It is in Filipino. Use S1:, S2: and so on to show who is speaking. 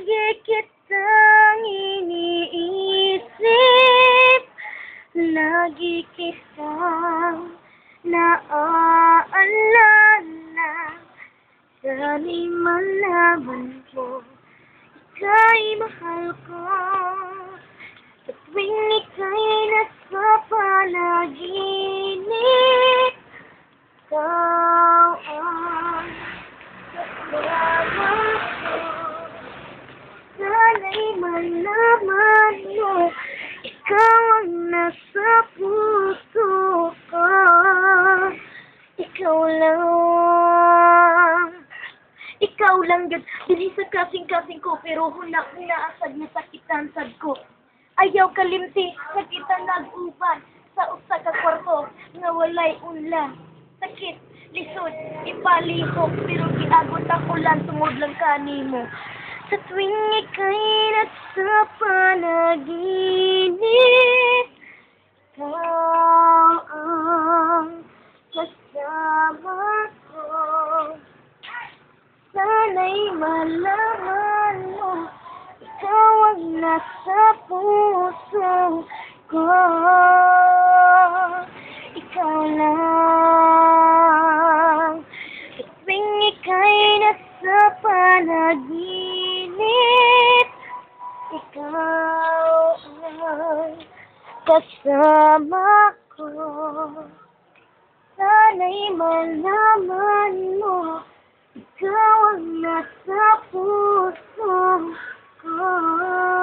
S1: Lagi kitang iniisip, lagi kitang naaalala. Sana'y malaman mo, ika'y mahal ko. Sa tuwing ika'y nasa panaginip, ikaw ang kasama ko. Sana'y malaman mo, ikaw ang nasa puso ko. Ikaw lang yun. Dili sa kasing-kasing ko, pero huna-huna-asad na sakitan sad ko. Ayaw kalimti, sakitan nag-uban, sa usa ka kwarto, nga walay unlan. Sakit, lisod, ipalihok, pero giagot ako lang, tungod lang kanimo. Sa tuwing ika'y nasa panaginip, ikaw ang kasama ko. Sana'y malaman mo, ikaw ang nasa puso ko. Ikaw lang. Sa tuwing ika'y nasa panaginip, ikaw ang kasama ko. Sana'y malaman mo, ikaw ang nasa puso ko.